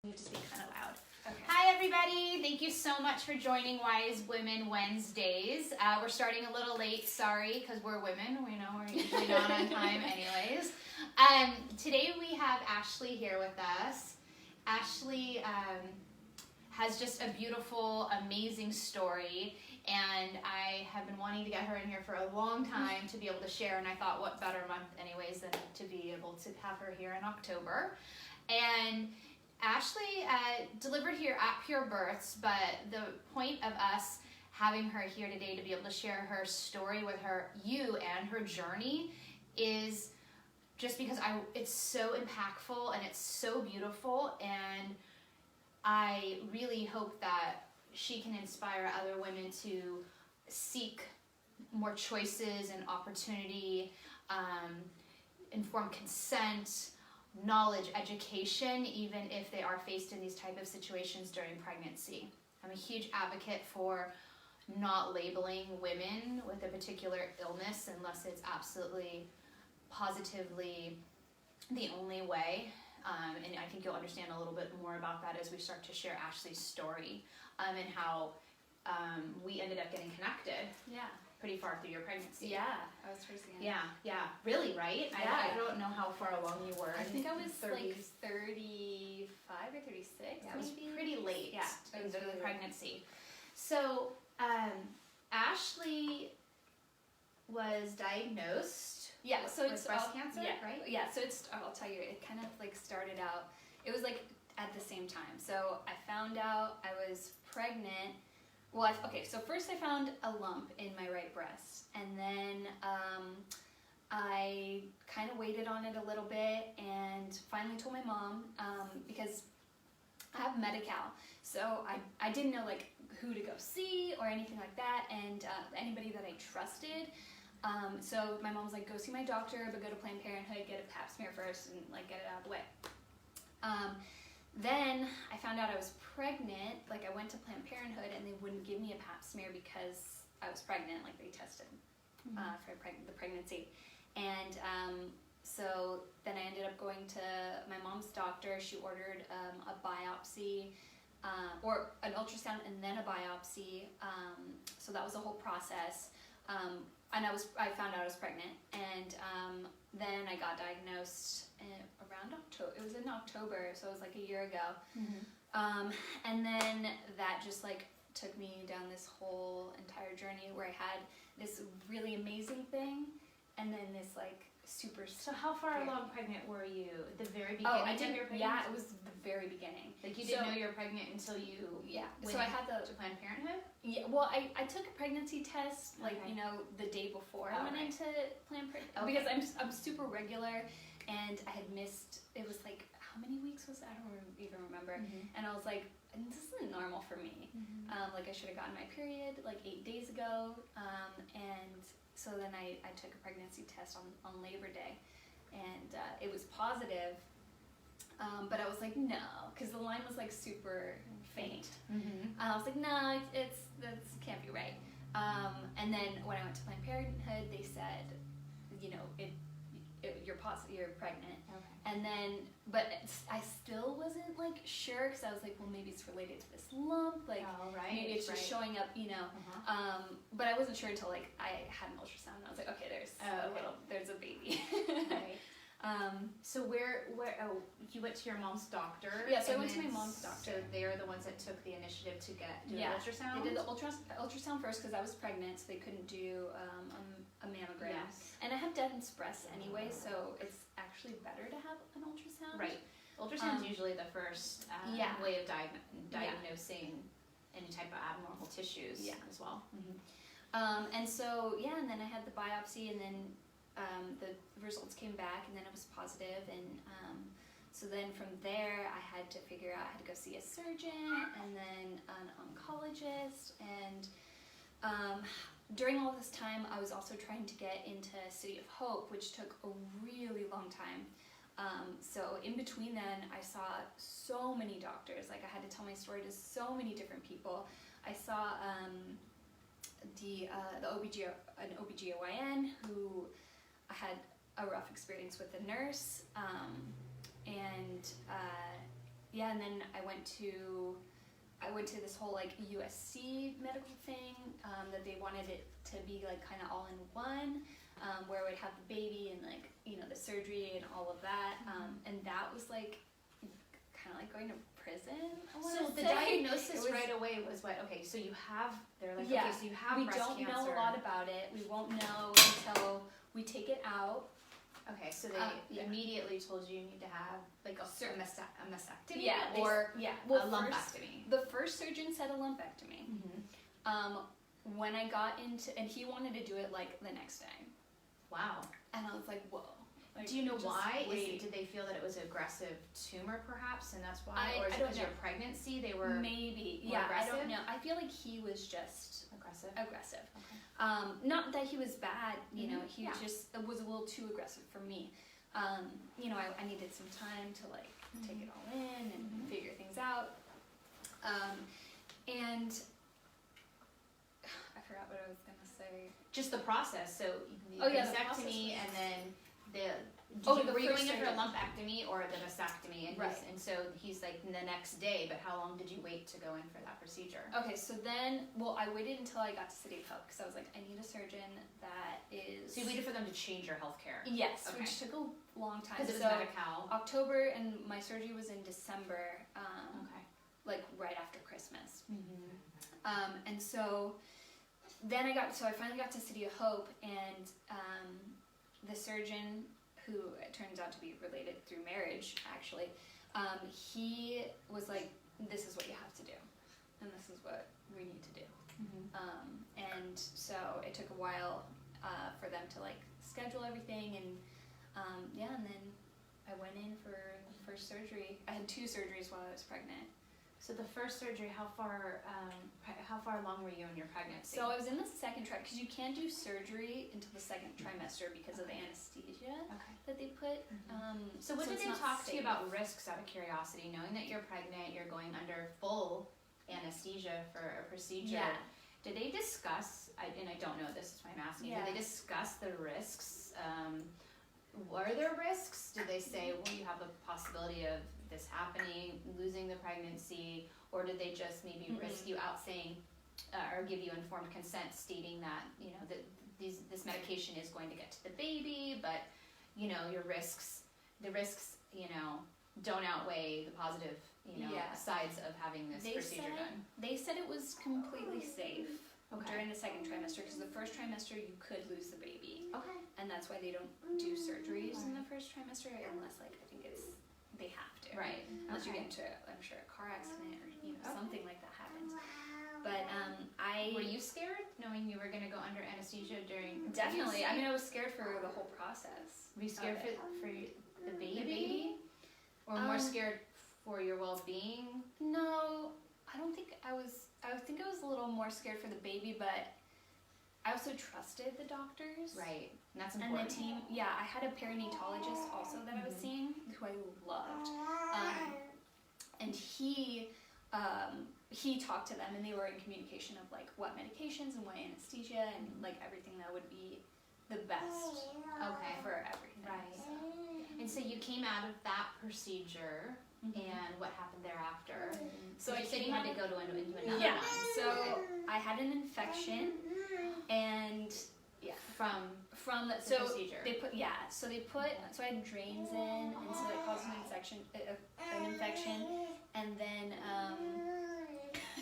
You have to speak kind of loud. Okay. Hi everybody, thank you so much for joining Wise Women Wednesdays. We're starting a little late, sorry, because we're women. We know we're usually not on time anyways. Today we have Ashley here with us. Ashley has just a beautiful, amazing story, and I have been wanting to get her in here for a long time to be able to share, and I thought what better month anyways than to be able to have her here in October. And Ashley delivered here at Pure Births, but the point of us having her here today to be able to share her story with you and her journey is just because it's so impactful and it's so beautiful, and I really hope that she can inspire other women to seek more choices and opportunity, informed consent, knowledge, education, even if they are faced in these type of situations during pregnancy. I'm a huge advocate for not labeling women with a particular illness unless it's absolutely positively the only way. And I think you'll understand a little bit more about that as we start to share Ashley's story and how we ended up getting connected. Yeah. Pretty far through your pregnancy. Yeah, I was first again. Yeah, really, right? Yeah. I don't know how far along you were. I think I was 30s. like 35 or 36. Yeah, it was maybe. pretty late Yeah, into the really pregnancy. So, Ashley was diagnosed with breast cancer, yeah, right? Yeah, so I'll tell you, it kind of like started out, it was like at the same time. So I found out I was pregnant. Well, so first I found a lump in my right breast, and then I kind of waited on it a little bit and finally told my mom, because I have medi-cal, so I didn't know like who to go see or anything like that, and anybody that I trusted. So my mom was like, go see my doctor, but go to Planned Parenthood, get a pap smear first, and like get it out of the way. Then I found out I was pregnant. Like I went to Planned Parenthood and they wouldn't give me a pap smear because I was pregnant. Like they tested for the pregnancy, and so then I ended up going to my mom's doctor. She ordered a biopsy, or an ultrasound and then a biopsy. So that was a whole process. And I found out I was pregnant, and then I got diagnosed around October. It was in October, so it was like a year ago. And then that just like took me down this whole entire journey where I had this really amazing thing, and then this like super. So how far along pregnant were you? The very beginning of your pregnancy? Yeah, it was the very beginning. Like you didn't know you were pregnant until you went so I had to Planned Parenthood? Yeah, well, I took a pregnancy test like Okay. the day before I went into Planned Parenthood, Okay. because I'm super regular, and I had missed, it was like, how many weeks was it? I don't even remember. And I was like, this isn't normal for me. Like I should have gotten my period like 8 days ago, and so then I took a pregnancy test on Labor Day, and it was positive, but I was like, no, because the line was like super faint. I was like, no, that can't be right. And then when I went to Planned Parenthood, they said, you're pregnant. Okay. And then, but I still wasn't like sure, because I was like, well, maybe it's related to this lump, like maybe it's just showing up, but I wasn't sure until like I had an ultrasound, and I was like, okay, there's a baby. Right. So where you went to your mom's doctor? Yeah, so I went to my mom's doctor. So they're the ones that took the initiative to do the ultrasound? They did the ultrasound first because I was pregnant, so they couldn't do a mammogram. Yes. And I have dense breasts anyway, so it's actually better to have an ultrasound. Right. Ultrasound's usually the first way of diagnosing any type of abnormal tissues as well. And so, and then I had the biopsy, and then the results came back, and then it was positive, and so then from there I had to figure out, I had to go see a surgeon and then an oncologist, and during all this time I was also trying to get into City of Hope, which took a really long time. So in between then I saw so many doctors, like I had to tell my story to so many different people. I saw an OBGYN who I had a rough experience with a nurse, and and then I went to this whole like USC medical thing that they wanted it to be like kind of all in one, where I would have the baby and like, you know, the surgery and all of that, and that was like kind of like going to prison. So the diagnosis right away was what? Okay, so you have, they're like, okay, so you have breast cancer. We don't know a lot about it. We won't know until we take it out. Okay, so they immediately told you need to have like a mastectomy or a lumpectomy. The first surgeon said a lumpectomy. When I got into, and he wanted to do it like the next day. Wow. And I was like, whoa. Like, do you know why? Did they feel that it was an aggressive tumor perhaps, and that's why? Or is it because your pregnancy they were maybe aggressive? I don't know. I feel like he was just aggressive. Okay. Not that he was bad, you know, he just was a little too aggressive for me. You know, I needed some time to like take it all in and figure things out. And I forgot what I was gonna say. Just the process. So the mastectomy, and then were you going in for a lumpectomy or the mastectomy? And and so he's like the next day. But how long did you wait to go in for that procedure? Okay, so then, I waited until I got to City of Hope because I was like, I need a surgeon that is. So you waited for them to change your healthcare? Yes, which took a long time. Because it was medi-cal. October, and my surgery was in December. Like right after Christmas. And so then I finally got to City of Hope, and the surgeon, who it turns out to be related through marriage, actually, he was like, this is what you have to do, and this is what we need to do. And so it took a while for them to like schedule everything, and and then I went in for the first surgery. I had 2 surgeries while I was pregnant. So the first surgery, how far along were you in your pregnancy? So I was in the second trimester, because you can't do surgery until the second trimester because of the anesthesia that they put. So what did they talk to you about risks, out of curiosity, knowing that you're pregnant, you're going under full anesthesia for a procedure? Yeah. Did they discuss, and I don't know this is why I'm asking, did they discuss the risks? Were there risks? Did they say, well, you have a possibility of this happening, losing the pregnancy, or did they just maybe risk you out saying, or give you informed consent stating that, you know, that this medication is going to get to the baby, but, you know, the risks, you know, don't outweigh the positive, you know, sides of having this procedure done? They said it was completely safe during the second trimester, because the first trimester you could lose the baby. And that's why they don't do surgeries in the first trimester unless, like, I think they have to. Unless you get into, I'm sure, a car accident or, you know, something like that happens. But were you scared knowing you were going to go under anesthesia during? Definitely. I mean, I was scared for the whole process. Were you scared for the baby? Or more scared for your well-being? No, I don't think I was. I think I was a little more scared for the baby, but I also trusted the doctors. Right. And that's important. And the team. Yeah, I had a perinatologist also that I was seeing, who I loved. And he talked to them, and they were in communication of like what medications and what anesthesia and like everything that would be the best for everything. Right. And so you came out of that procedure, and what happened thereafter? So you said you had to go into another one. So I had an infection, and from the procedure. So I had drains in, and so it caused an infection, and then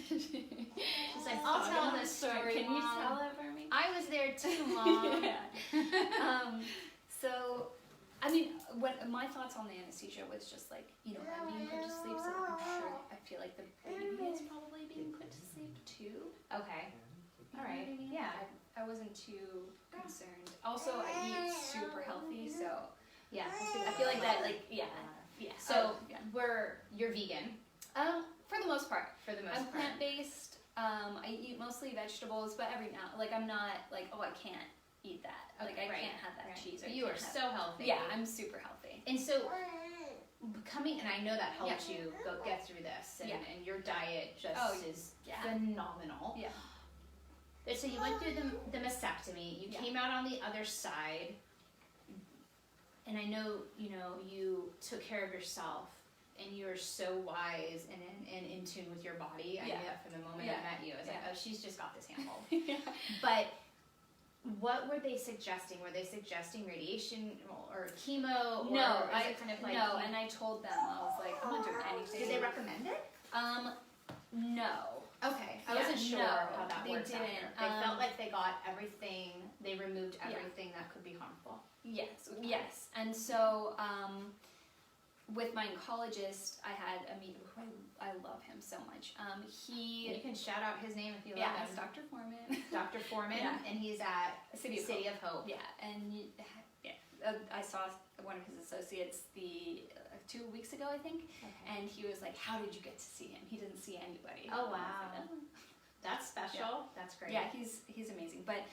she's like, I'll tell this story. Can you tell it for me? I was there too, Mom. So, I mean, my thoughts on the anesthesia was just like, you know, I'm being put to sleep, so I'm sure, I feel like the baby is probably being put to sleep too. Okay. All right. I mean? Yeah. I wasn't too concerned. Also, I eat super healthy, so I feel like that, like, So, you're vegan? For the most part. I'm plant-based. I eat mostly vegetables, but every now, like, I'm not like, oh, I can't eat that. Like, I can't have that cheese. You are so healthy. Yeah, I'm super healthy. And so, and I know that helped you get through this, and your diet just is phenomenal. Yeah. So you went through the mastectomy, you came out on the other side, and I know, you know, you took care of yourself. and you're so wise and in tune with your body. I knew that from the moment I met you. I was like, oh, she's just got this handled. But what were they suggesting? Were they suggesting radiation or chemo? No, or is it kind of like no, and I told them, I was like, I'm not doing anything. Did they recommend it? No. Okay, I wasn't sure how that works. They didn't. They felt like they got everything. They removed everything that could be harmful. Yes, and so with my oncologist, I had a meeting. I love him so much. You can shout out his name if you love him. It's Dr. Foreman. Dr. Foreman, and he's at City of Hope. Yeah, and I saw one of his associates 2 weeks ago, I think, and he was like, "How did you get to see him? He didn't see anybody." Oh wow, like, that's special. Yeah. That's great. Yeah, he's amazing. But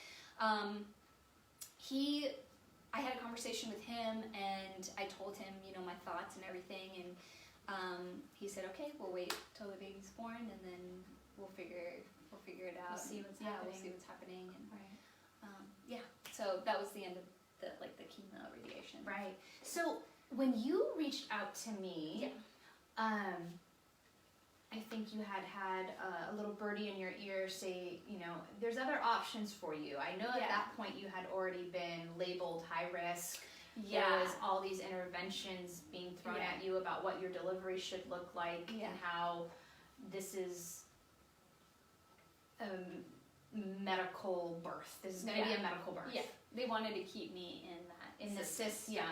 I had a conversation with him, and I told him, my thoughts and everything, and he said, "Okay, we'll wait till the baby's born, and then we'll figure it out. We'll see what's happening. We'll see what's happening." And so that was the end of the chemo radiation. Right. So when you reached out to me, I think you had a little birdie in your ear say, there's other options for you. I know at that point you had already been labeled high risk. Yeah. There was all these interventions being thrown at you about what your delivery should look like and how this is a medical birth. This is going to be a medical birth. Yeah. They wanted to keep me in the system. Yeah.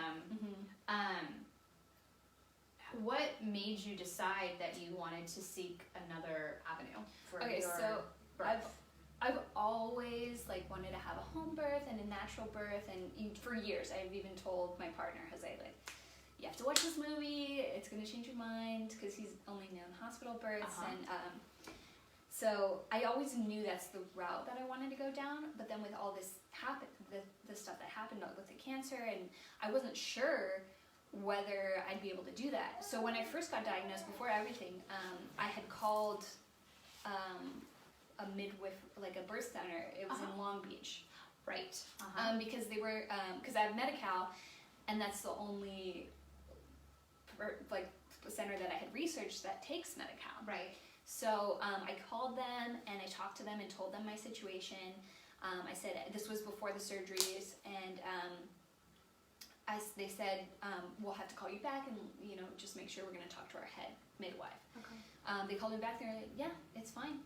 What made you decide that you wanted to seek another avenue for your birth? I've always wanted to have a home birth and a natural birth, and for years I've even told my partner, Jose, you have to watch this movie. It's going to change your mind, because he's only known hospital births, and so I always knew that's the route that I wanted to go down. But then with all this the stuff that happened with the cancer, and I wasn't sure whether I'd be able to do that. So when I first got diagnosed, before everything, I had called a midwife, a birth center. It was in Long Beach. Right. Because they were, because I have medi-cal, and that's the only center that I had researched that takes medi-cal. Right. So I called them, and I talked to them and told them my situation. I said, this was before the surgeries, and they said, we'll have to call you back and, just make sure we're going to talk to our head midwife. Okay. They called me back, they're like, yeah, it's fine.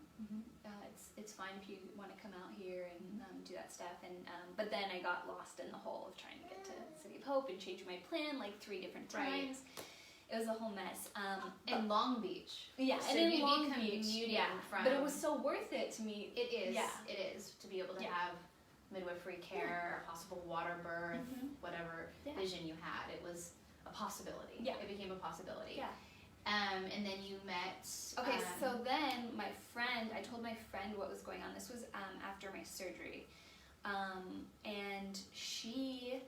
It's fine if you want to come out here and do that stuff. And but then I got lost in the hole of trying to get to City of Hope and change my plan 3 different times. Right. It was a whole mess. In Long Beach. Yeah, so and in Long Beach. Yeah, but it was so worth it to me. It is. Yeah. It is to be able to have midwifery care, or possible water birth, whatever vision you had. It was a possibility. Yeah. It became a possibility. Yeah. And then you met... Okay, so then I told my friend what was going on. This was after my surgery. And she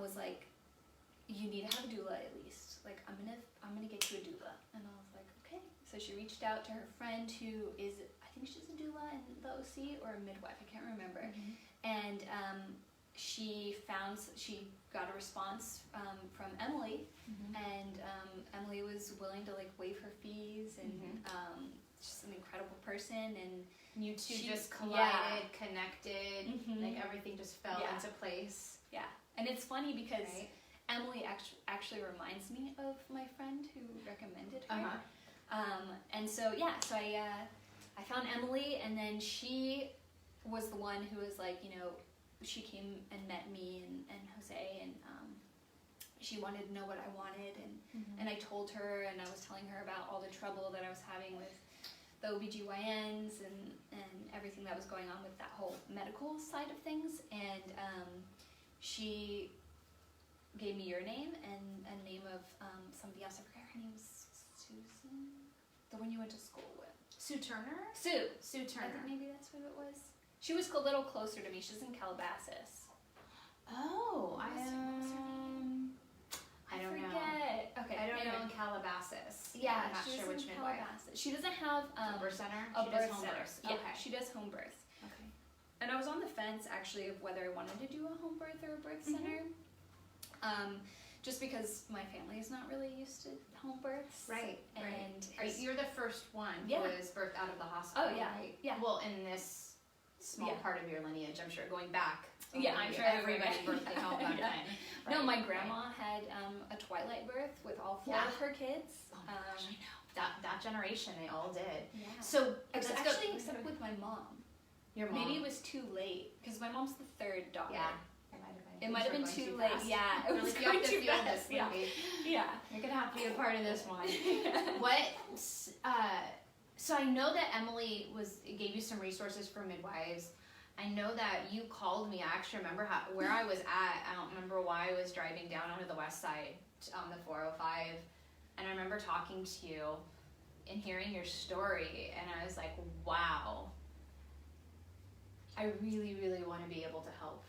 was like, you need to have a doula at least. I'm gonna get you a doula. And I was like, okay. So she reached out to her friend who is, I think she's a doula in the OC or a midwife, I can't remember. And she got a response from Emily, and Emily was willing to waive her fees, and she's an incredible person, and you two just collided, connected, everything just fell into place. Yeah, and it's funny because Emily actually reminds me of my friend who recommended her. And so so I found Emily, and then she was the one who was she came and met me and Jose, and she wanted to know what I wanted, and I told her, and I was telling her about all the trouble that I was having with the OBGYNs and everything that was going on with that whole medical side of things, and she gave me your name and a name of somebody else. I forgot her name was Susan, the one you went to school with. Sue Turner? Sue Turner. I think maybe that's what it was. She was a little closer to me. She's in Calabasas. Oh, I don't forget. Know. Okay, I don't know in Calabasas. Yeah, I'm not sure which midwife. She doesn't have a birth center. She does home birth. Yeah, she does home birth. Okay. And I was on the fence actually of whether I wanted to do a home birth or a birth center. just because my family is not really used to home births. Right. And You're the first one who was birthed out of the hospital. Oh yeah. Right? Yeah. Well, in this small part of your lineage, I'm sure, going back. I'm sure everybody birthed at home back then. Right, No, my grandma had a twilight birth with all 4 of her kids. Oh my gosh, I know. That generation, they all did. Yeah. So actually, except with my mom. Your mom. Maybe it was too late because my mom's the 3rd daughter. Yeah. It might have been too late. Fast. Yeah. It was you have to too feel fast. this movie. Yeah. You're gonna have to be a part of this one. So I know that Emily gave you some resources for midwives. I know that you called me. I actually remember where I was at. I don't remember why I was driving down onto the west side on the 405, and I remember talking to you and hearing your story, and I was like, wow. I really, really want to be able to help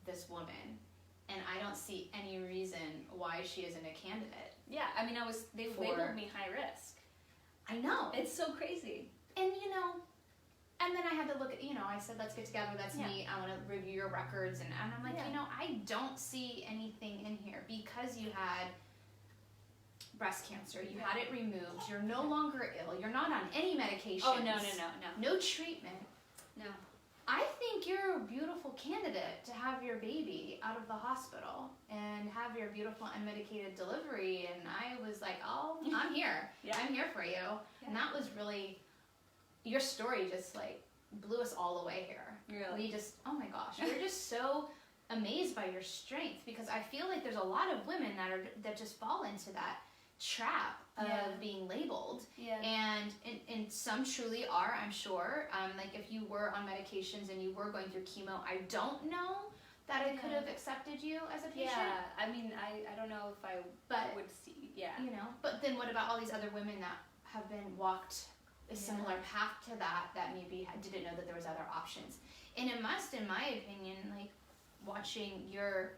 this woman, and I don't see any reason why she isn't a candidate. Yeah, I mean, they labeled me high risk. I know. It's so crazy. And and then I had to look at, I said, let's get together, let's meet, I want to review your records, and I'm like, I don't see anything in here because you had breast cancer, you had it removed, you're no longer ill, you're not on any medications. Oh, no. No treatment. No. I think you're a beautiful candidate to have your baby out of the hospital and have your beautiful unmedicated delivery, and I was like, oh, I'm here. I'm here for you. Yeah. And that was really, your story just like blew us all away here. Really? We just, oh my gosh, we're just so amazed by your strength, because I feel like there's a lot of women that just fall into that trap of being labeled, and some truly are, I'm sure. Like if you were on medications and you were going through chemo, I don't know that I could have accepted you as a patient. Yeah, I mean, I don't know if I would see, But then what about all these other women that have been walked a similar path to that maybe didn't know that there was other options? And it must, in my opinion, like watching your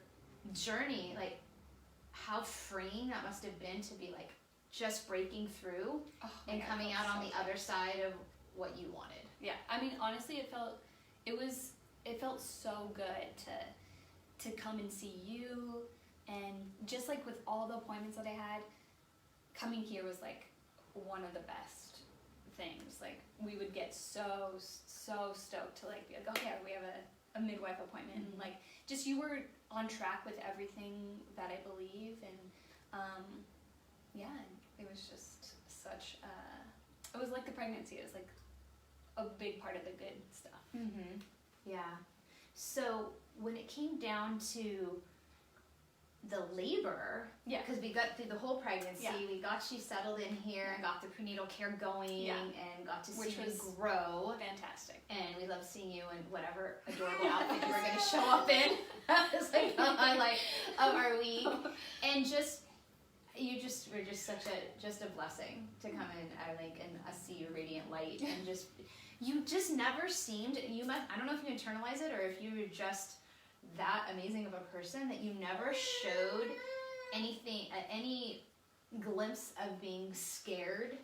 journey, like how freeing that must have been to be like just breaking through and coming out on the other side of what you wanted. Yeah, I mean, honestly, it felt so good to come and see you, and just like with all the appointments that I had, coming here was like one of the best things. Like we would get so stoked to like be like, okay, we have a midwife appointment, and like just you were on track with everything that I believe, and it was just such it was like the pregnancy. It was like a big part of the good stuff. Yeah. So when it came down to the labor, because we got through the whole pregnancy, we got you settled in here and got the prenatal care going, and got to see you grow. Fantastic. And we love seeing you in whatever adorable outfit you were going to show up in. It's like the highlight of our week. And you were just such a blessing to come in, I think, and see your radiant light, and you just never seemed, I don't know if you internalize it or if you were just that amazing of a person, that you never showed any glimpse of being scared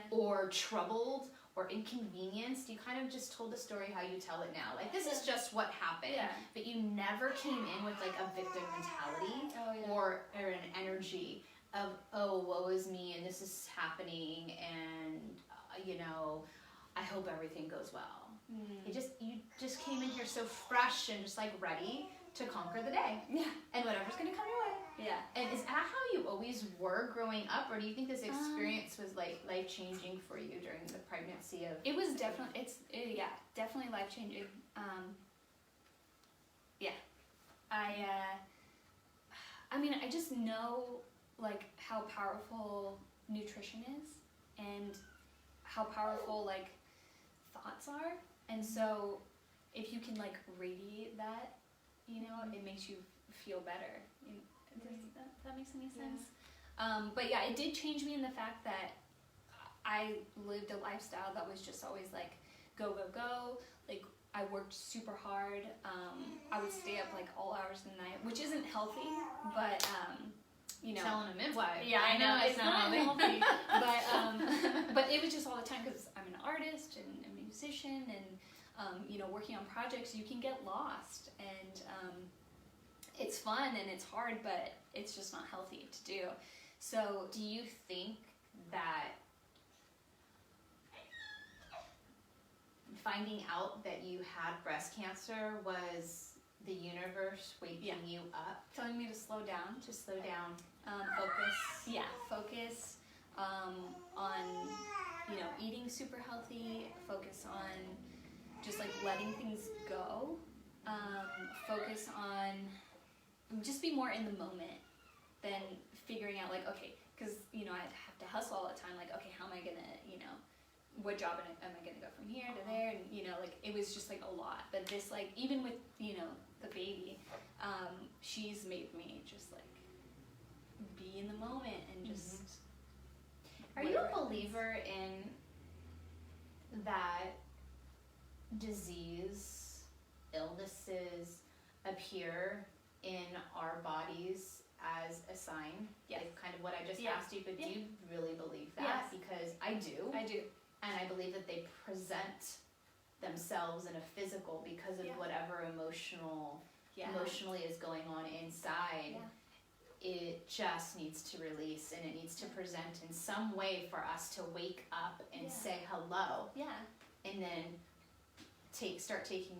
or troubled or inconvenienced. You kind of just told the story how you tell it now. Like, this is just what happened. But you never came in with like a victim mentality or an energy of, oh, woe is me and this is happening, and I hope everything goes well. You just came in here so fresh and just like ready to conquer the day. And whatever's gonna come your way. And is that how you always were growing up, or do you think this experience was like life changing for you during the pregnancy of? It was definitely definitely life changing. I mean, I just know like how powerful nutrition is, and how powerful like thoughts are, and so if you can like radiate that, it makes you feel better. Does that makes any sense? But it did change me in the fact that I lived a lifestyle that was just always like go. Like I worked super hard. I would stay up like all hours of the night, which isn't healthy, but telling a midwife. Yeah, I know it's not healthy, but it was just all the time, because I'm an artist and a musician, and working on projects, you can get lost, and it's fun and it's hard, but it's just not healthy to do. So do you think that finding out that you had breast cancer was the universe waking you up? Telling me to slow down. To slow down. Focus. Yeah, focus on, you know, eating super healthy. Focus on just like letting things go. Focus on just be more in the moment than figuring out like, okay, because, you know, I'd have to hustle all the time. Like, okay, how am I going to, you know, what job am I going to go from here to there? And, you know, like, it was just like a lot. But this, like, even with, you know, the baby, she's made me just like be in the moment and just. Are you a believer in that disease, illnesses appear in our bodies as a sign? Yes. Like kind of what I just asked you, but Yeah. do you really believe that? Yes. Because I do. I do. And I believe that they present themselves in a physical because of whatever emotionally is going on inside. Yeah. It just needs to release, and it needs to present in some way for us to wake up and say hello. Yeah. And then start taking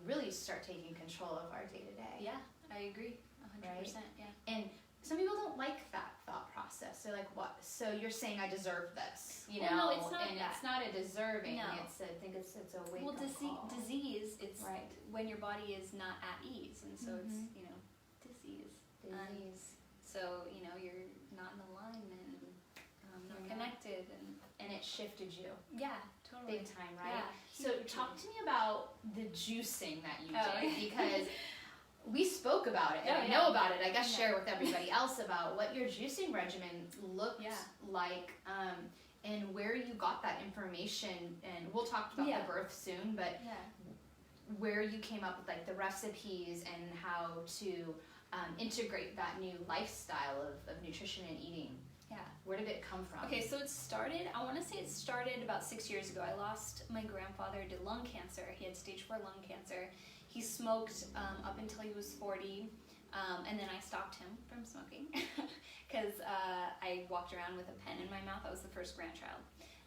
control of our day to day. Yeah, I agree. 100%. Right? Yeah. And some people don't like that thought process. They're like, "What? So you're saying I deserve this?" You know? No, it's not and that. it's not a deserving. No. I think it's a wake Well, up call. disease. It's Right. when your body is not at ease, and so it's, you know, disease. Disease. So, you know, you're not in alignment, not connected, and it shifted you. Yeah, totally. Big time, right? Yeah, so talk to me about the juicing that you did, because we spoke about it, and I know about it. I guess share with everybody else about what your juicing regimen looked like, and where you got that information. And we'll talk about the birth soon, but where you came up with like the recipes and how to integrate that new lifestyle of nutrition and eating. Yeah. Where did it come from? Okay, so I want to say it started about 6 years ago. I lost my grandfather to lung cancer. He had stage 4 lung cancer. He smoked up until he was 40, and then I stopped him from smoking because I walked around with a pen in my mouth. I was the first grandchild.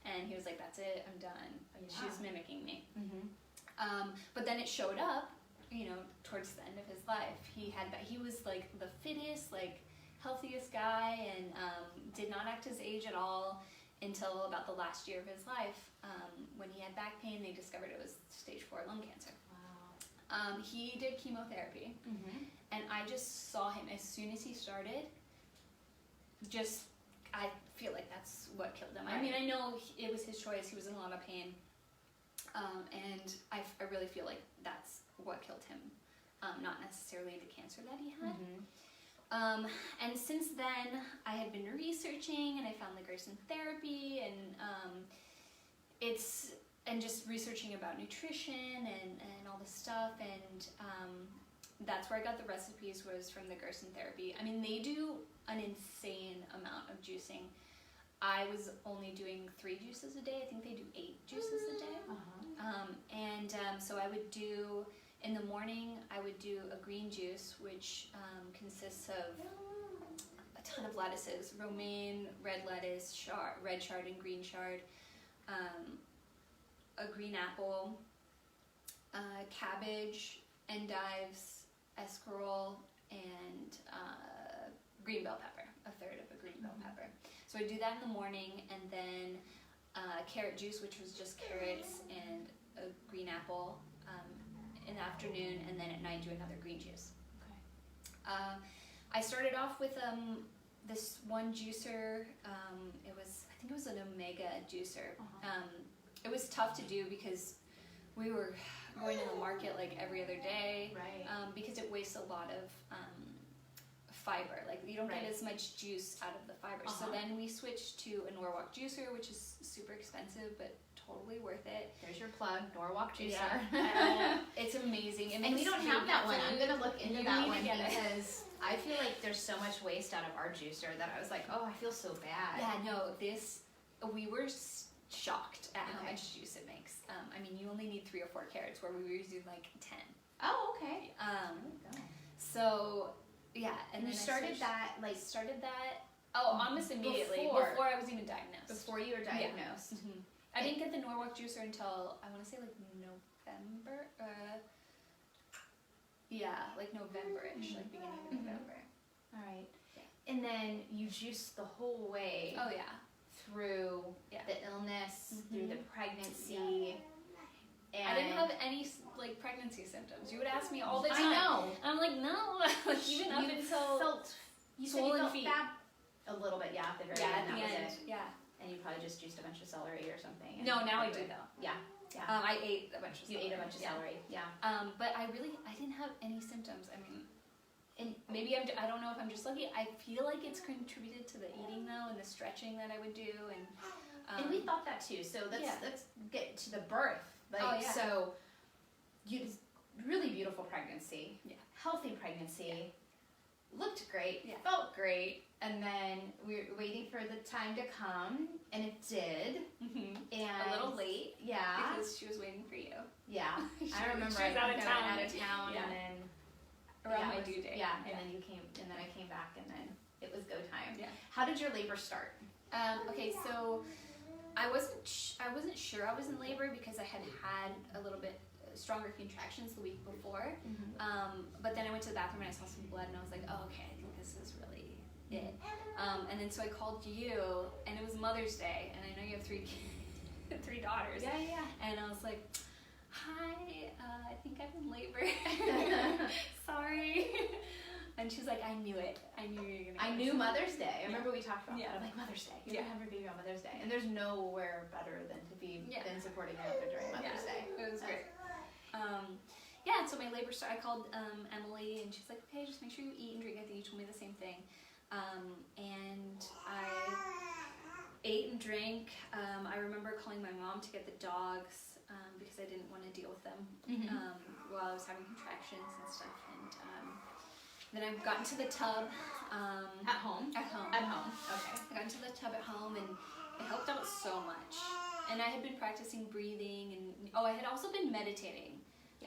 And he was like, "That's it, I'm done." She's mimicking me. Mm-hmm. But then it showed up, you know, towards the end of his life. He was like the fittest, like healthiest guy, and did not act his age at all until about the last year of his life. When he had back pain, they discovered it was stage 4 lung cancer. Wow. He did chemotherapy, and I just saw him as soon as he started. I feel like that's what killed him. Right. I mean, I know it was his choice. He was in a lot of pain, and I really feel like that's what killed him, not necessarily the cancer that he had. And since then, I had been researching, and I found the Gerson therapy, and just researching about nutrition and all this stuff, and that's where I got the recipes, was from the Gerson therapy. I mean, they do an insane amount of juicing. I was only doing 3 juices a day. I think they do 8 juices a day. So I would do, in the morning, I would do a green juice, which consists of a ton of lettuces: romaine, red lettuce, red chard and green chard, a green apple, cabbage, endives, escarole, and green bell pepper, a third of a green bell pepper. So I do that in the morning, and then carrot juice, which was just carrots and a green apple, in the afternoon, and then at night do another green juice. Okay. I started off with this one juicer. I think it was an omega juicer. It was tough to do because we were going to the market like every other day, right? Because it wastes a lot of fiber. Like, you don't get as much juice out of the fiber. So then we switched to a Norwalk juicer, which is super expensive, but totally worth it. There's your plug, Norwalk juicer. Yeah. It's amazing. And we don't have that one. I'm gonna look into that one because I feel like there's so much waste out of our juicer that I was like, oh, I feel so bad. Yeah, no, we were shocked at how much juice it makes. I mean, you only need 3 or 4 carrots, where we were using like 10. Oh, okay. So Yeah, and you then started that like started that. Oh, almost immediately before I was even diagnosed. Before you were diagnosed. Yeah. I didn't get the Norwalk juicer until I want to say like November. Like November-ish, like beginning of November. All right. Yeah. And then you juiced the whole way. Oh yeah. Through the illness, through the pregnancy. And I didn't have any like pregnancy symptoms. You would ask me all the time. I know. I'm like, no. Like even up until you swollen felt feet. A little bit, at the very end. That was it. Yeah. And you probably just juiced a bunch of celery or something. No, now I do though. Yeah. I ate a bunch of celery. You ate a bunch of celery. Yeah. But I didn't have any symptoms. I mean, and maybe I don't know if I'm just lucky. I feel like it's contributed to the eating though, and the stretching that I would do, and we thought that too. So let's get to the birth. So you really beautiful pregnancy. Yeah. Healthy pregnancy. Looked great. Yeah. Felt great. And then we were waiting for the time to come, and it did. Mm-hmm. And a little late. Yeah. Because she was waiting for you. Yeah. I remember I was out of town, and then around my due date. Yeah. And then you came, and then I came back, and then it was go time. Yeah. How did your labor start? Okay, so I wasn't sure I was in labor because I had a little bit stronger contractions the week before. Mm-hmm. But then I went to the bathroom and I saw some blood, and I was like, oh, okay, I think this is really it. And then so I called you, and it was Mother's Day, and I know you have three daughters. Yeah. And I was like, hi, I think I'm in labor. Sorry. And she's like, I knew it. I knew you were gonna. I knew Mother's Day. I remember we talked about that. I'm like, Mother's Day. You're gonna have your baby on Mother's Day, and there's nowhere better than to be than supporting your mother during Mother's Day. It was great. So my labor started. I called Emily, and she's like, okay, just make sure you eat and drink. I think you told me the same thing. And I ate and drank. I remember calling my mom to get the dogs because I didn't want to deal with them while I was having contractions and stuff. And then I got into the tub. At home? At home. Okay. I got into the tub at home, and it helped out so much. And I had been practicing breathing, and I had also been meditating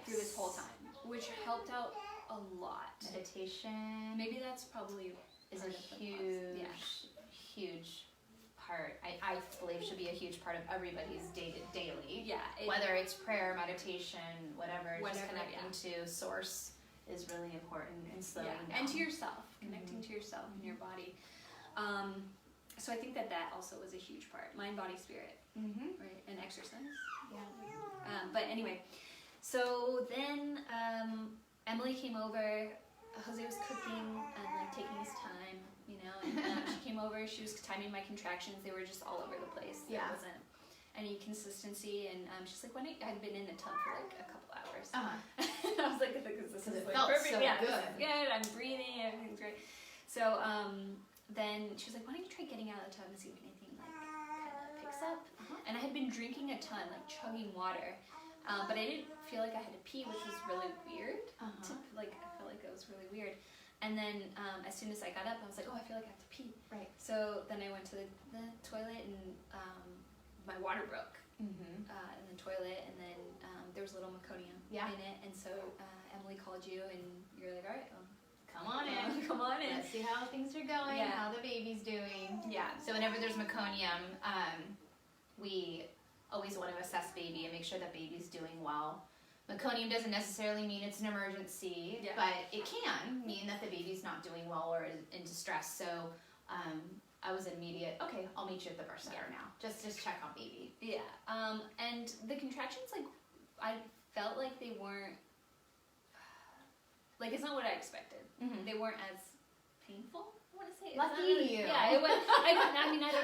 through this whole time, which helped out a lot. Meditation. Maybe that's probably is a huge part. I believe should be a huge part of everybody's daily. Yeah. Whether it's prayer, meditation, whatever, just connecting to source is really important and slowing down. And to yourself, connecting to yourself and your body. So I think that also was a huge part. Mind, body, spirit, right? And exercise. Yeah. But anyway, so then Emily came over. Jose was cooking and like taking his time, and she came over. She was timing my contractions. They were just all over the place. There wasn't any consistency, and she's like, I'd been in the tub for like a couple hours. And I was like, this is like perfect. So good. This is good. I'm breathing. Everything's great. So then she was like, why don't you try getting out of the tub and see if anything like kind of picks up? And I had been drinking a ton, like chugging water, but I didn't feel like I had to pee, which was really weird. I felt like it was really weird. And then as soon as I got up, I was like, I feel like I have to pee. Right. So then I went to the toilet, and my water broke in the toilet, and then there was a little meconium in it. And so Emily called you, and you're like, all right, come on in. Come on in. Let's see how things are going, how the baby's doing. Yeah. So whenever there's meconium, we always want to assess baby and make sure that baby's doing well. Meconium doesn't necessarily mean it's an emergency, but it can mean that the baby's not doing well or is in distress. So I was immediate, okay, I'll meet you at the birth center now. Just check on baby. Yeah. And the contractions, like, I felt like they weren't, like, it's not what I expected. They weren't as painful, I want to say. Lucky you. Yeah, it was.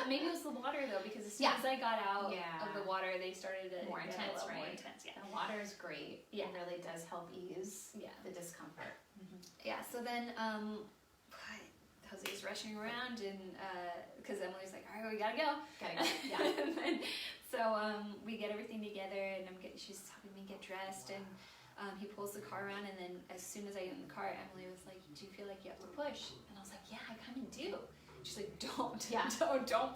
Maybe it was the water, though, because as soon as I got out of the water, they started to more intense, right? More intense, The water is great. It really does help ease the discomfort. Yeah, so then Jose's rushing around, and because Emily's like, all right, we gotta go. And then, so we get everything together, and she's helping me get dressed, and he pulls the car around, and then as soon as I get in the car, Emily was like, do you feel like you have to push? And I was like, yeah, I kind of do. She's like, don't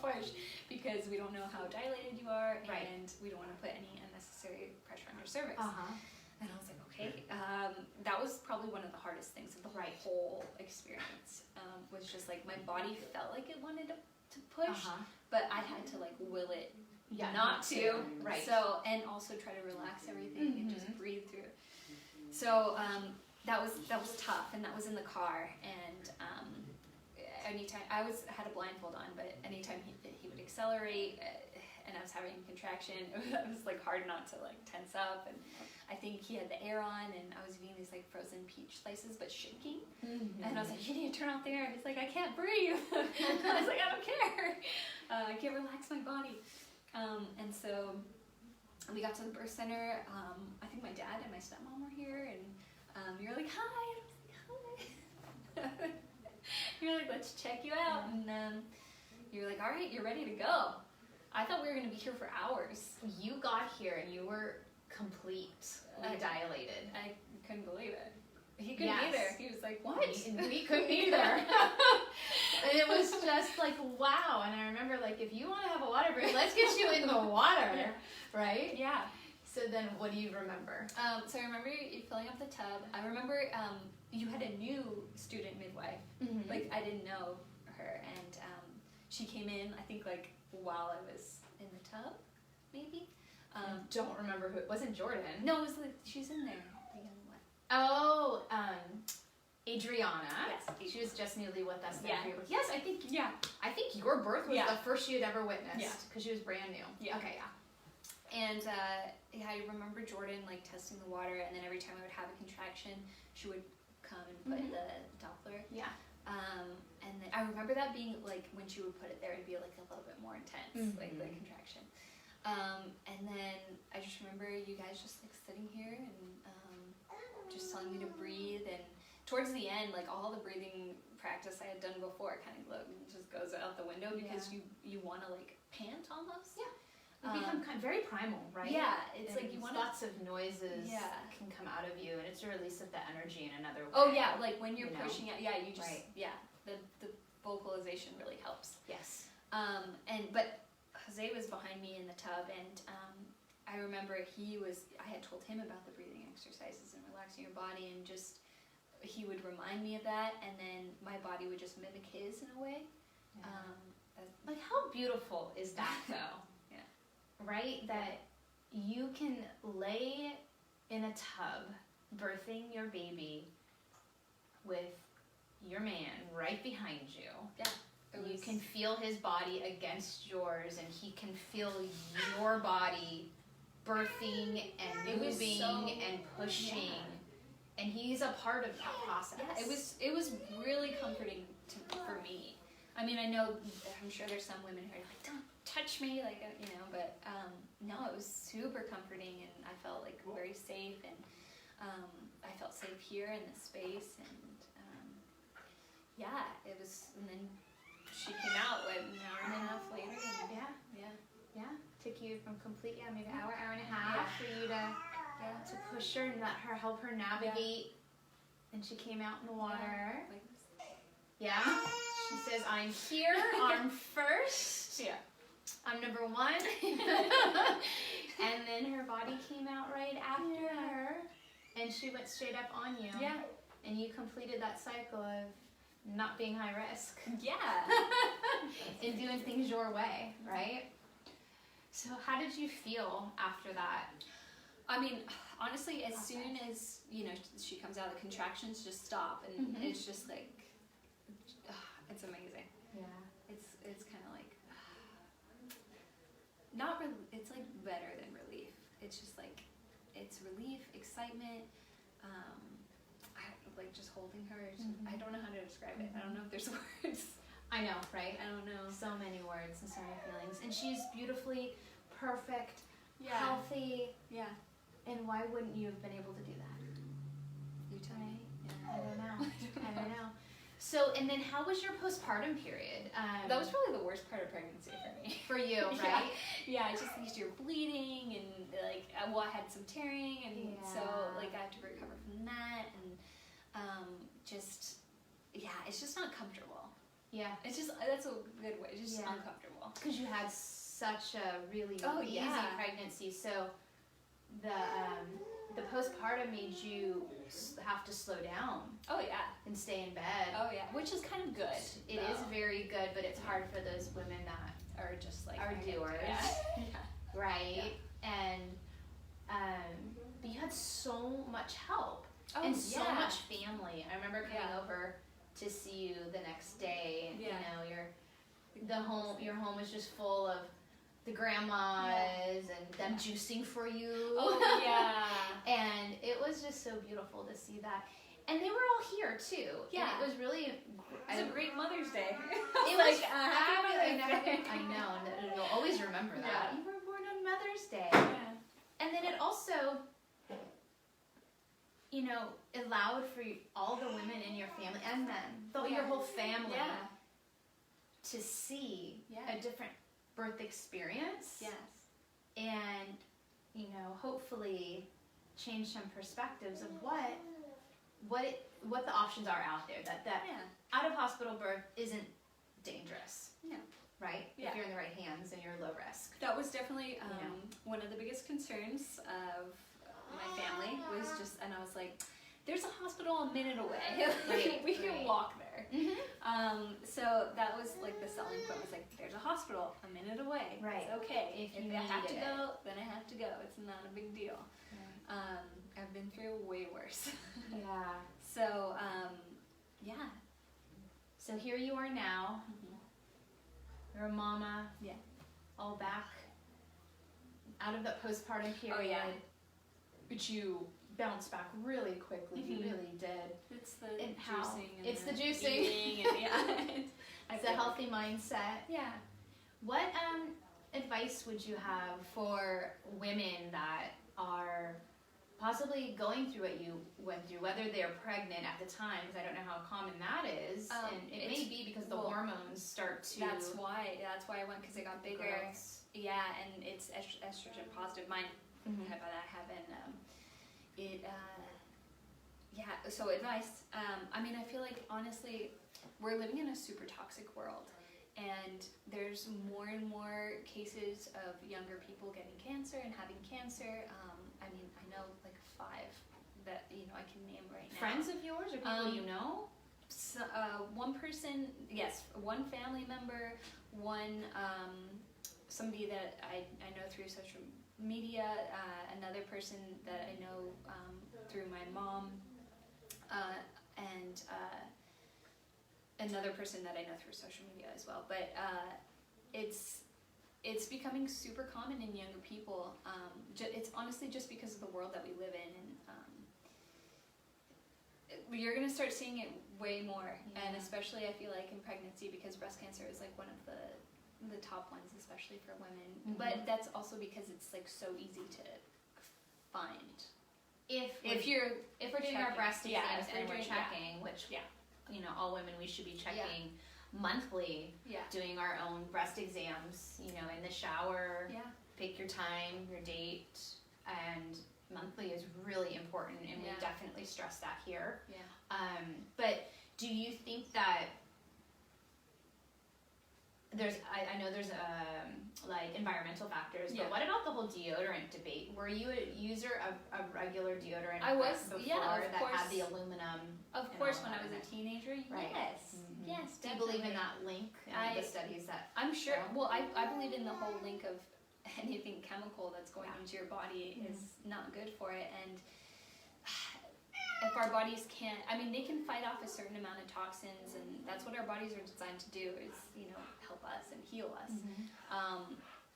push, because we don't know how dilated you are, and we don't want to put any unnecessary pressure on your cervix. And I was like, okay. That was probably one of the hardest things of the whole experience. Was just like my body felt like it wanted to push, but I had to like will it not to. Right. So, and also try to relax everything and just breathe through. So that was tough, and that was in the car. And anytime I had a blindfold on, but anytime he would accelerate. And I was having a contraction. It was like hard not to like tense up, and I think he had the air on, and I was eating these like frozen peach slices, but shaking. And I was like, "You need to turn off the air." And he's like, "I can't breathe." I was like, "I don't care. I can't relax my body." And so we got to the birth center. I think my dad and my stepmom were here, and you're like, "Hi." And I was like, "Hi." You're like, "Let's check you out," and you're like, "All right, you're ready to go." I thought we were going to be here for hours. You got here and you were completely dilated. I couldn't believe it. He couldn't either. He was like, "What?" We couldn't either. And it was just like, wow. And I remember, like, if you want to have a water break, let's get you in the water, right? Yeah. So then what do you remember? So I remember you filling up the tub. I remember you had a new student midwife. Like, I didn't know her. And she came in, I think, like, while I was in the tub, maybe. I don't remember who. It wasn't Jordan. No, it was like, she's in there. The young one. Oh, Adriana. Yes. She was just newly with us. Yeah. Yes, I think. Yeah. I think your birth was the first she had ever witnessed because she was brand new. Yeah. Okay. Yeah. And I remember Jordan like testing the water, and then every time I would have a contraction, she would come and put the Doppler. Yeah. And then I remember that being like when she would put it there, it'd be like a little bit more intense, like the contraction. And then I just remember you guys just like sitting here and just telling me to breathe. And towards the end, like all the breathing practice I had done before kind of just goes out the window because you want to like pant almost. Yeah. You become very primal, right? Yeah, it's and like you want lots of noises can come out of you, and it's a release of the energy in another way. Oh yeah, like when you're pushing out, you just the vocalization really helps. Yes. But Jose was behind me in the tub, and I remember I had told him about the breathing exercises and relaxing your body, and just he would remind me of that, and then my body would just mimic his in a way. Yeah. Like how beautiful is that though? Right? That you can lay in a tub birthing your baby with your man right behind you. Yeah. You can feel his body against yours, and he can feel your body birthing and moving and pushing. And he's a part of that process. Yeah, it was really comforting for me. I mean, I'm sure there's some women who are like, "Don't touch me," like, but no, it was super comforting, and I felt like very safe, and I felt safe here in this space, and it was. And then she came out an hour and a half later. And took you from maybe an hour and a half for you to push her and let her help her navigate. And she came out in the water. Yeah. She says, "I'm here, arm first. Yeah. I'm number one." And then her body came out right after her, and she went straight up on you. Yeah. And you completed that cycle of not being high risk. Yeah. And doing things your way, right? So how did you feel after that? I mean, honestly, as soon as, she comes out, the contractions just stop, and it's just like, it's amazing. Yeah. It's kind of like, it's like better than relief. It's just like, it's relief, excitement, like just holding her. I don't know how to describe it. I don't know if there's words. I know, right? I don't know. So many words and so many feelings. And she's beautifully perfect, healthy. Yeah. And why wouldn't you have been able to do that? You tell me. Yeah. I don't know. So, and then how was your postpartum period? That was probably the worst part of pregnancy for me. For you, right? Yeah, I just think you're bleeding, and like, I had some tearing, and so like I have to recover from that, and it's just not comfortable. Yeah. It's just, that's a good way, it's just uncomfortable. Because you had such a really easy pregnancy, so the postpartum made you have to slow down Oh yeah. and stay in bed. Oh yeah. Which is kind of good. It is very good, but it's hard for those women that Or just like are doers. Yeah. Yeah. Right? And but you had so much help and so much family. I remember coming over to see you the next day, and you know, your home was just full of the grandmas and them juicing for you. Oh yeah. And it was just so beautiful to see that. And they were all here too. Yeah. And it was really It was a great Mother's Day. It was fabulous. I know, and you'll always remember that. Yeah. You were born on Mother's Day. Yeah. And then it also, you know, allowed for all the women in your family and men, your whole family, to see a different birth experience. Yes. And, you know, hopefully change some perspectives of what the options are out there. That out of hospital birth isn't dangerous. No. Right? Yeah. If you're in the right hands and you're low risk. That was definitely one of the biggest concerns of my family was just, and I was like, there's a hospital a minute away. We can walk there. Mm-hmm. So that was like the selling point was like, there's a hospital a minute away. Right. It's okay. If you I have to needed go, then I have to go. It's not a big deal. Right. I've been through way worse. Yeah. So, So here you are now. You're a mama. Yeah. All back out of that postpartum period. Oh, yeah. Which you bounced back really quickly. You really did. It's the And juicing. And it's the the juicing. eating and, It's a healthy mindset. Yeah. What advice would you have for women that are possibly going through what you went through, whether they're pregnant at the time, because I don't know how common that is, and it may be because the hormones start to... That's why I went, because it got bigger. Gross. Yeah, and it's estrogen positive. Mine, Mm-hmm. I haven't, so advice. I mean, I feel like, honestly, we're living in a super toxic world, and there's more and more cases of younger people getting cancer and having cancer. I mean, I know like 5 that, you know, I can name right now. Friends of yours or people you know? So, one person, yes, one family member, one somebody that I know through social media, another person that I know through my mom, and another person that I know through social media as well. But it's becoming super common in younger people. It's honestly just because of the world that we live in, and you're gonna start seeing it way more, and especially I feel like in pregnancy, because breast cancer is like one of the top ones, especially for women. But that's also because it's like so easy to find. If we're doing our breast exams and we're checking, which you know, all women, we should be checking monthly, doing our own breast exams, you know, in the shower, pick your time, your date, and monthly is really important, and we definitely stress that here. But do you think that I know there's like environmental factors, but what about the whole deodorant debate? Were you a user of regular deodorant? I was, before of that course. had the aluminum. Of course, when I was a teenager, Right. yes, yes. Do you believe in that link and the studies that? I'm sure. Well, I believe in the whole link of anything chemical that's going into your body is not good for it, and if our bodies can't, I mean, they can fight off a certain amount of toxins, and that's what our bodies are designed to do, is, you know, help us and heal us.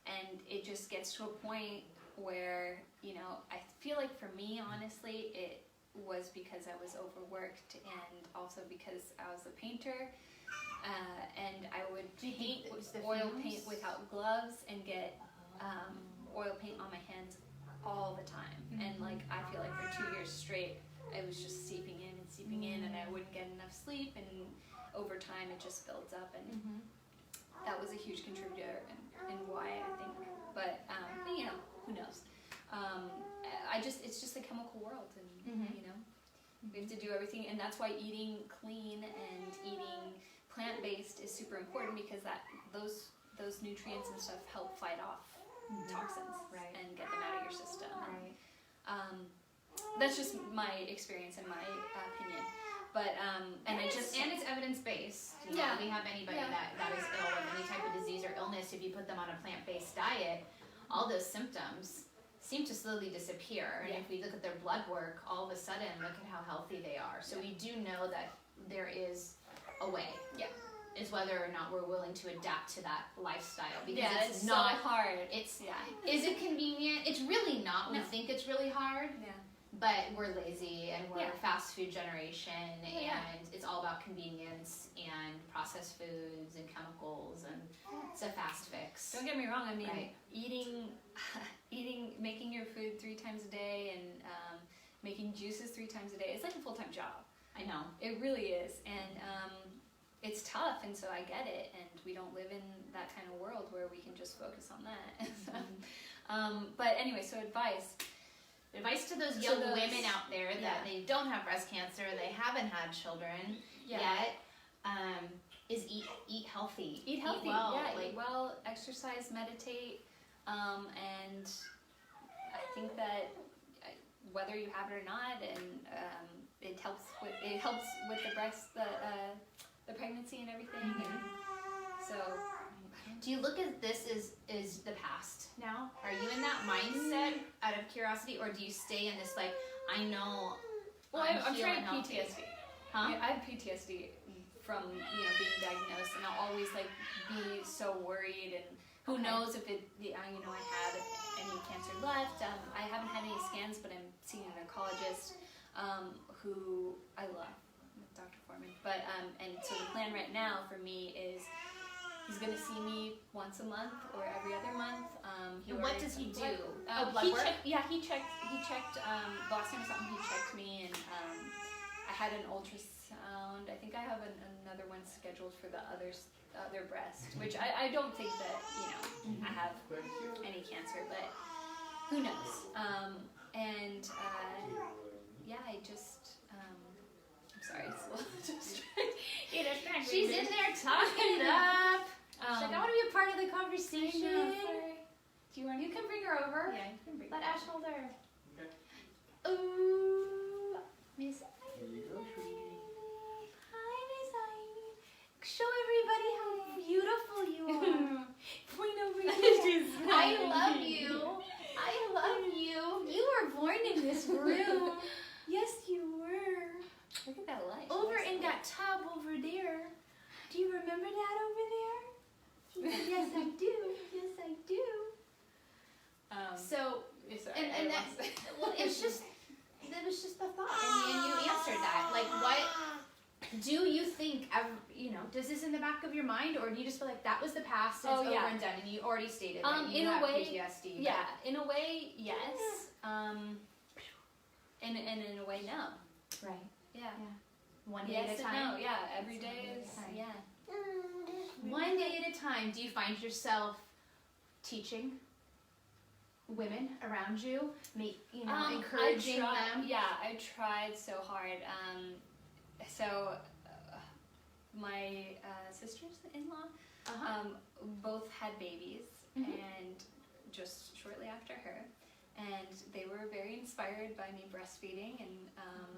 And it just gets to a point where, you know, I feel like for me, honestly, it was because I was overworked, and also because I was a painter, and I would paint with oil paint without gloves and get oil paint on my hands all the time. And like, I feel like for 2 years straight, it was just seeping in, and I wouldn't get enough sleep, and over time it just builds up, and that was a huge contributor and why, I think. But you know, who knows? It's just a chemical world, and you know, we have to do everything, and that's why eating clean and eating plant-based is super important, because those nutrients and stuff help fight off toxins and get them out of your system. that's just my experience and my opinion. But and it's evidence-based. You know, we have anybody that is ill with any type of disease or illness, if you put them on a plant-based diet, all those symptoms seem to slowly disappear. And if we look at their blood work, all of a sudden, look at how healthy they are. So we do know that there is a way. Yeah. Is whether or not we're willing to adapt to that lifestyle, because it's not so hard. Is it convenient? It's really not. We think it's really hard. Yeah. But we're lazy and we're a fast food generation, and it's all about convenience and processed foods and chemicals, and it's a fast fix. Don't get me wrong. I mean, making your food 3 times a day and making juices 3 times a day. It's like a full-time job. I know. It really is, and it's tough, and so I get it. And we don't live in that kind of world where we can just focus on that. But anyway, so advice to those young women out there that they don't have breast cancer, they haven't had children yet, is eat healthy. Eat healthy, eat well, exercise, meditate, and I think that whether you have it or not, and it helps with the breast, the pregnancy and everything. And so, do you look at this as the past now? Are you in that mindset out of curiosity, or do you stay in this I know? Well, I'm trying PTSD. Huh? I have PTSD from being diagnosed, and I'll always be so worried, and who knows if it I have any cancer left. I haven't had any scans, but I'm seeing a oncologist who I love, Dr. Foreman. But and so the plan right now for me is, he's going to see me once a month or every other month. And what does he do? Blood work? He checked last time I saw him, he checked me, and I had an ultrasound. I think I have another one scheduled for the other breast, which I don't think that, I have any cancer, but who knows? And I just, I'm sorry, it's a little She's in there talking it up. She's like, I want to be a part of the conversation. I know, sorry. You can bring her over. Yeah, you can bring her. Let Ash hold her. Okay. Ooh, Miss Here you go, sweetie. Hi, Miss Ivy. Show everybody how beautiful you are. Point over here. I love you. I love you. You were born in this room. Yes, you were. Look at that light. Over in that tub over there. Do you remember that over there? Yes, I do. Yes, I do. So, sorry, and that, well, it was just the thought, and you answered that. What do you think? Does this in the back of your mind, or do you just feel like that was the past, and it's over and done, and you already stated that you have PTSD? Yeah, in a way, yes. And in a way, no. Right. Yeah. One day Yes at a and time. no. Yeah. Every day is One day at a time. Do you find yourself teaching women around you, encouraging them? Yeah, I tried so hard. My sisters-in-law both had babies, and just shortly after her, and they were very inspired by me breastfeeding, and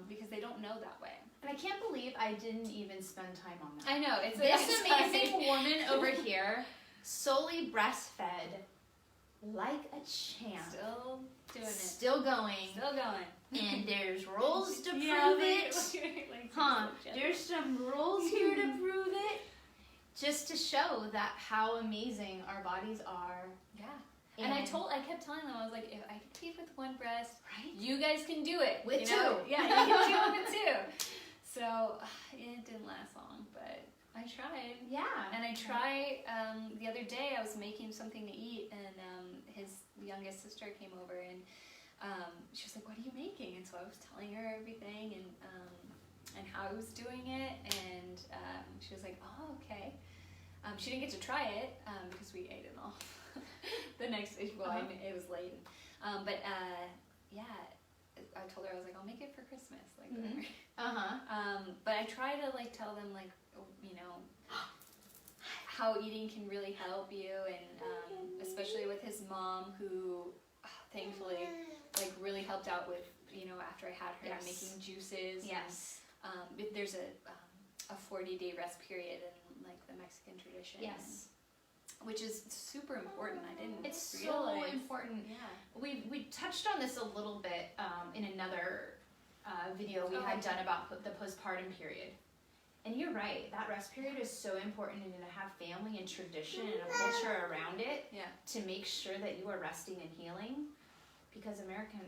because they don't know that way. And I can't believe I didn't even spend time on that. I know, it's this amazing woman over here solely breastfed like a champ. Still doing it. Still going. Still going. And there's rules to prove it. There's some rules here to prove it. Just to show that how amazing our bodies are. Yeah. And I kept telling them, I was like, if I can feed with one breast, right, you guys can do it. With two. Yeah, you can do it with two. So it didn't last long, but I tried. Yeah. And I tried, the other day I was making something to eat, and his youngest sister came over, and she was like, what are you making? And so I was telling her everything, and how I was doing it, and she was like, oh, okay. She didn't get to try it, because we ate it all. The next day, it was late. But I told her, I was like, I'll make it for Christmas. But I try to tell them how eating can really help you, and especially with his mom, who thankfully really helped helped out with, after I had her, Yes. making juices. Yes. And, there's a 40-day rest period in like the Mexican tradition. Yes. Which is super important. I didn't It's realize. so important. Yeah. We touched on this a little bit in another video we had done about the postpartum period. And you're right, that rest period is so important, and to have family and tradition and a culture around it to make sure that you are resting and healing. Because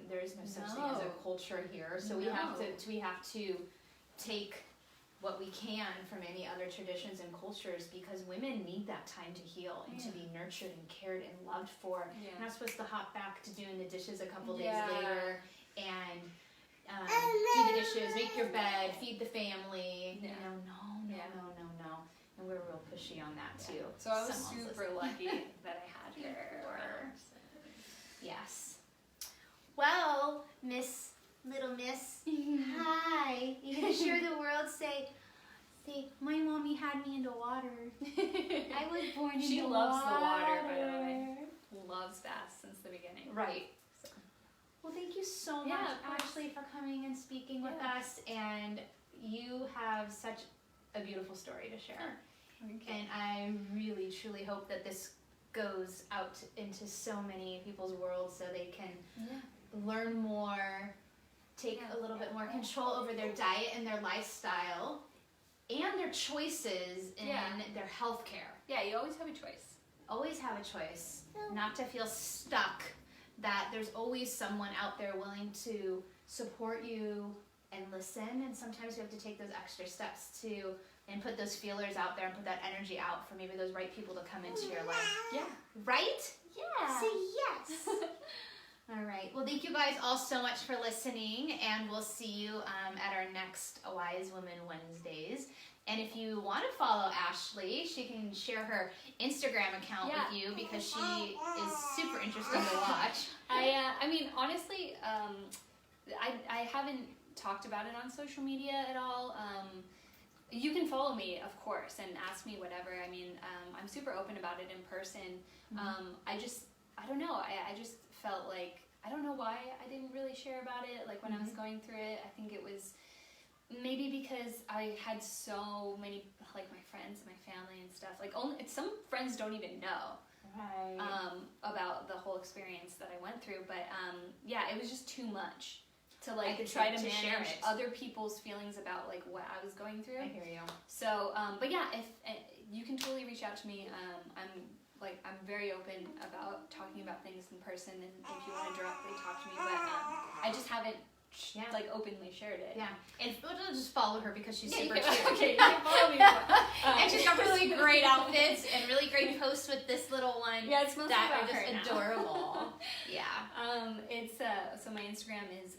there is no such thing as a culture here, so we have to take what we can from any other traditions and cultures, because women need that time to heal and to be nurtured and cared and loved for. You're not supposed to hop back to doing the dishes a couple days later and do the dishes, make your bed, feed the family. No. And we're real pushy on that too. So I was super lucky that I had her. Yes. Well, Little Miss, hi. You're gonna share the world. Say, my mommy had me into water. I was born into water. She loves the water, by the way. Loves baths since the beginning. Right. So. Well, thank you so much, Ashley, for coming and speaking with us. And you have such a beautiful story to share. And I really, truly hope that this goes out into so many people's worlds so they can learn more, take a little bit more control over their diet and their lifestyle and their choices in their health care. Yeah, you always have a choice. Always have a choice. Not to feel stuck, that there's always someone out there willing to support you and listen, and sometimes you have to take those extra steps and put those feelers out there and put that energy out for maybe those right people to come into your life. Yeah. Right? Yeah. Say yes. All right. Well, thank you guys all so much for listening, and we'll see you at our next Wise Women Wednesdays. And if you want to follow Ashley, she can share her Instagram account with you, because she is super interesting to watch. I mean, honestly, I haven't talked about it on social media at all. You can follow me, of course, and ask me whatever. I mean, I'm super open about it in person. I don't know. I just felt like, I don't know why I didn't really share about it, like when I was going through it. I think it was maybe because I had so many, like my friends and my family and stuff. Like some friends don't even know about the whole experience that I went through. But it was just too much to try to manage other people's feelings about like what I was going through. I hear you. So, but yeah, if you can totally reach out to me. I'm very open about talking about things in person, and if you want to directly talk to me, but I just haven't openly shared it. Yeah, and we'll just follow her because she's super cute. Okay, you can follow me. And she's got really great outfits and really great posts with this little one. Yeah, it's mostly that about are her just now. adorable. Yeah. It's so my Instagram is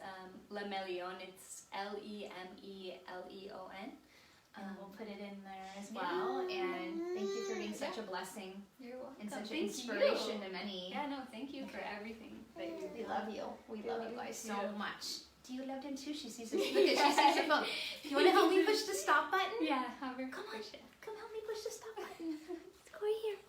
Lemeleon. It's Lemeleon. And we'll put it in there as well. And thank you for being such a blessing. You're welcome. And such an inspiration to many. Yeah, no, thank you for everything that you do. We love you. We love you guys so much. Do you love them too? She sees this. Look at, she sees your phone. You want to help me push the stop button? Yeah, have her Come on. push it. Come help me push the stop button. Let's go here.